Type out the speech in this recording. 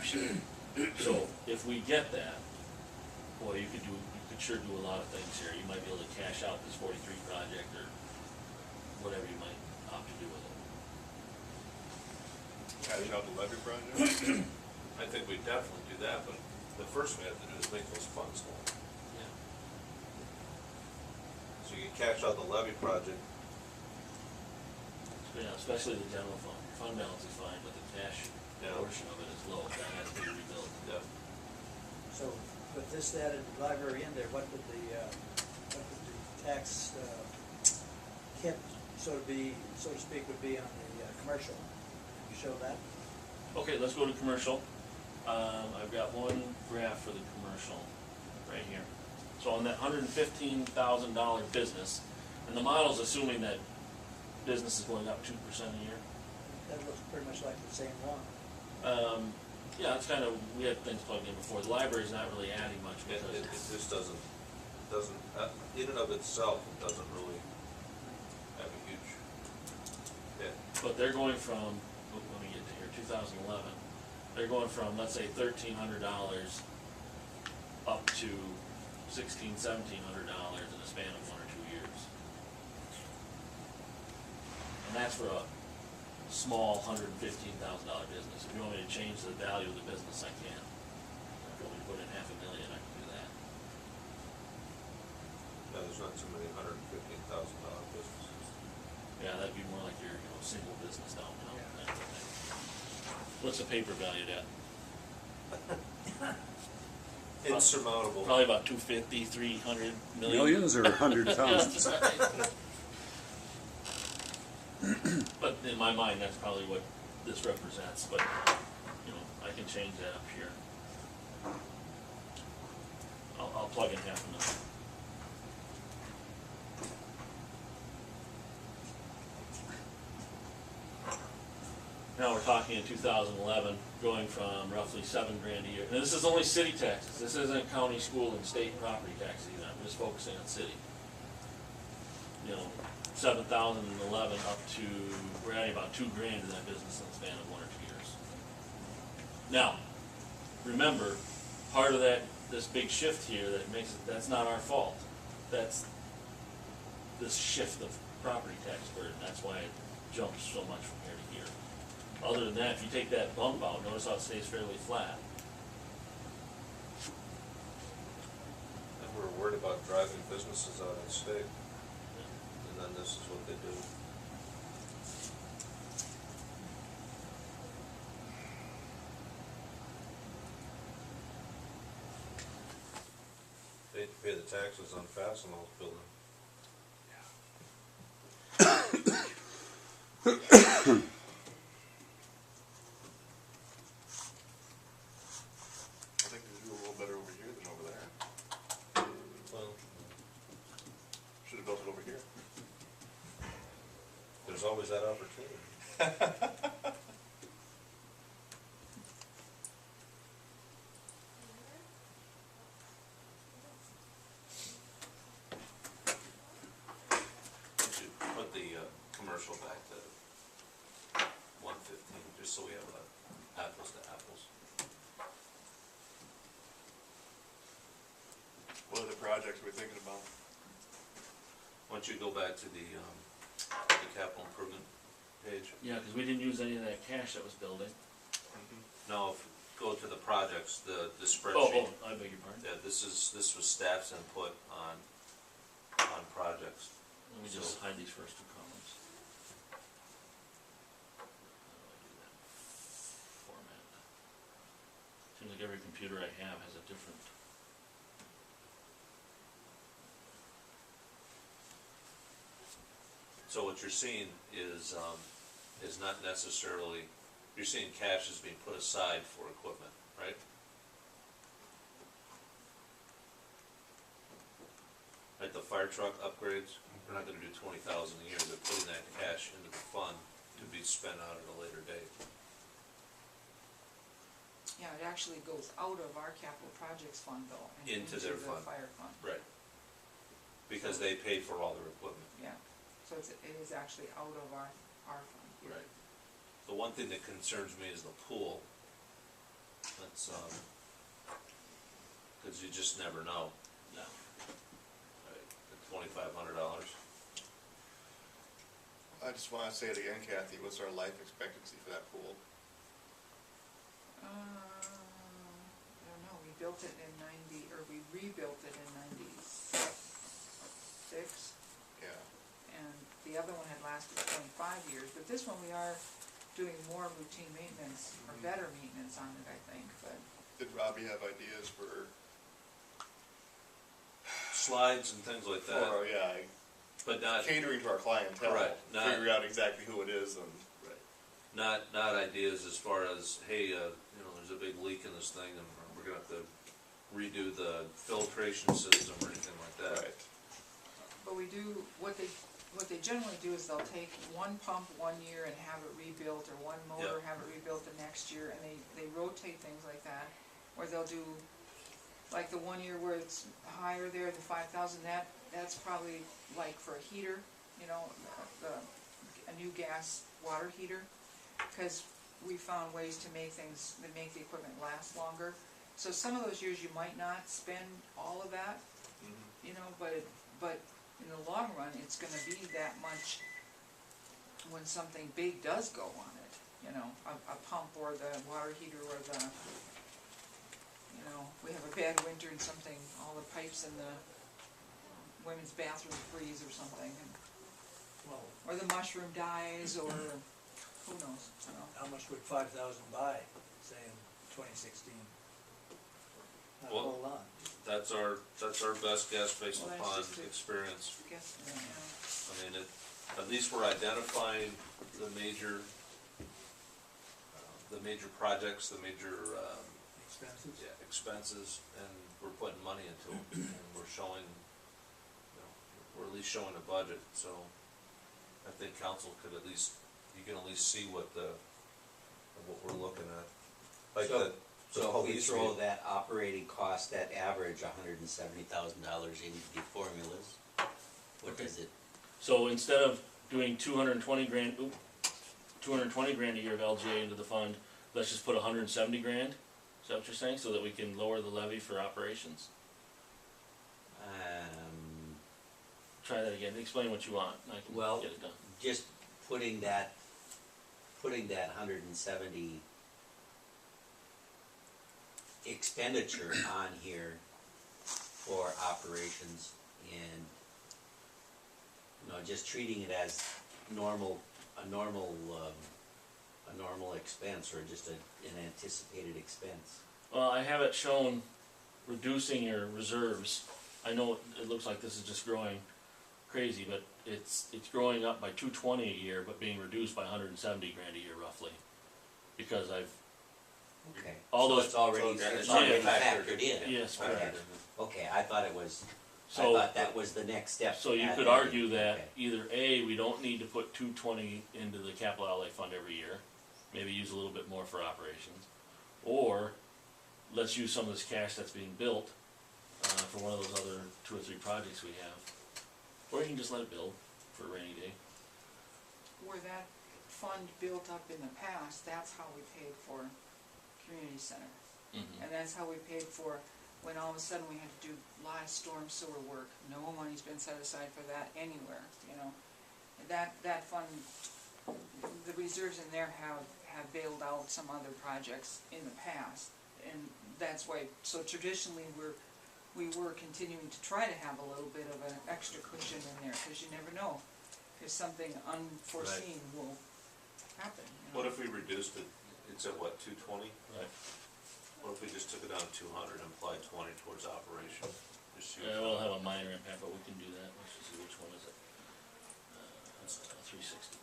appreciated. So if we get that, boy, you could sure do a lot of things here. You might be able to cash out this 43 project or whatever you might opt to do with it. Cash out the levy project? I think we definitely do that, but the first thing we have to do is make those funds whole. Yeah. So you can cash out the levy project. Yeah, especially the general fund. Your fund balance is fine, but the cash portion of it is low. That has to be rebuilt. Yeah. So with this added library in there, what would the tax hit, so to speak, would be on the commercial? Can you show that? Okay, let's go to commercial. I've got one graph for the commercial right here. So on that $115,000 business, and the model's assuming that business is going up 2% a year. That looks pretty much like the same one. Yeah, it's kind of, we had things plugged in before. The library's not really adding much It because just doesn't, in and of itself, it doesn't really have a huge hit. but they're going from, let me get to here, 2011. They're going from, let's say, $1,300 up to $1,600, $1,700 in a span of 1 or 2 years. And that's for a small $115,000 business. If you want me to change the value of the business, I can. If you want me to put in $500,000, I can do that. Yeah, there's not too many $115,000 businesses. Yeah, that'd be more like your, single business downtown. Yeah. Kind of thing. What's the paper valued at? Insurmountable. Probably about 250, 300 million. Millions or 100,000s? But in my mind, that's probably what this represents, but, I can change that up here. I'll plug in $500,000. Now we're talking in 2011, going from roughly $7,000 a year. And this is only city taxes. This isn't county, school, and state property taxes either. I'm just focusing on city. 7,011 up to, we're adding about $2,000 to that business in the span of 1 or 2 years. Now, remember, part of this big shift here that makes it, that's not our fault. That's this shift of property tax burden. That's why it jumps so much from here to here. Other than that, if you take that bump out, notice how it stays fairly flat. And we're worried about driving businesses out of the state. And then this is what they do. They pay the taxes on Fastenal's building. I think they do a little better over here than over there. Well, Should have built it over here. there's always that opportunity. We should put the commercial back to 115, just so we have apples to apples. What other projects are we thinking about? Why don't you go back to the capital improvement page? Yeah, because we didn't use any of that cash that was building. No, go to the projects, the spreadsheet. Oh, I beg your pardon. Yeah, this was staff's input on projects. Let me just hide these first 2 columns. How do I do that? Format. Seems like every computer I have has a different. So what you're seeing is not necessarily, you're seeing cash is being put aside for equipment, right? Like the fire truck upgrades, we're not gonna do 20,000 a year, they're putting that cash into the fund to be spent out at a later date. Yeah, it actually goes out of our capital projects fund though. And Into their the fund. fire fund, Right. Because they pay for all their equipment. yeah. So it is actually out of our fund. Right. The one thing that concerns me is the pool. That's, cause you just never know. No. $2,500. I just wanna say it again, Kathy, what's our life expectancy for that pool? I don't know, we built it in we rebuilt it in 96, Yeah, and the other one had lasted 25 years, but this one we are doing more routine maintenance, or better maintenance on it, I think, but. did Robbie have ideas for, Slides and things like that, yeah, but not, catering to our clientele? Correct, not- Figure out exactly who it is and. not ideas as far as, hey, there's a big leak in this thing and we're gonna have to redo the filtration system or anything like that. Right. But we do, what they generally do is they'll take one pump one year and have it rebuilt, or one motor, Yep. have it rebuilt the next year, and they rotate things like that. Or they'll do, like the one year where it's higher there, the 5,000, that's probably like for a heater, a new gas water heater. Because we found ways to make things, that make the equipment last longer. So some of those years you might not spend all of that, but in the long run, it's gonna be that much when something big does go on it, a pump or the water heater or we have a bad winter and something, all the pipes in the women's bathroom freeze or something, Well, or the mushroom dies, or who knows, how much would 5,000 buy, say in 2016? Not a Well, whole lot. That's our best guess based Well, that's upon just a- experience. I guess, I mean, at least we're identifying the major projects, the major, Expenses? expenses, and we're putting money into them, and we're showing, we're at least showing a budget, so I think council could you can at least see what we're looking at. Like So- the So if we police throw vehicle. that operating cost, that average $170,000 into the formulas, what Okay. does it, So instead of doing 220 grand a year of LGA into the fund, let's just put 170 grand? Is that what you're saying, so that we can lower the levy for operations? Try that again, explain what you want, and I can Well- get it done. just putting that 170 expenditure on here for operations and, just treating it as a normal expense, or just an anticipated expense. Well, I have it shown reducing your reserves. I know it looks like this is just growing crazy, but it's growing up by 220 a year, but being reduced by 170 grand a year roughly. Because Okay. All So those- it's already, So it's yeah, already factored factored in. yes, Okay. correct. Okay, I thought it was, I So, thought that was the next step. so you to could add in. argue that Okay. either A, we don't need to put 220 into the capital outlay fund every year, maybe use a little bit more for operations, or let's use some of this cash that's being built for one of those other 2 or 3 projects we have, or you can just let it build for a rainy day. where that fund built up in the past, that's how we paid for community center. Mm-hmm. And that's how we paid for, when all of a sudden we had to do a lot of storm sewer work, no money's been set aside for that anywhere, That fund, the reserves in there have bailed out some other projects in the past, and that's why, so traditionally we were continuing to try to have a little bit of an extra cushion in there, because you never know, if something unforeseen will happen, What if we reduced it, it's at what, 220? Right. What if we just took it down to 200 and applied 20 towards operation? Just see Yeah, what- we'll have a minor impact, but we can do that. Let's just see, which one is it? 360.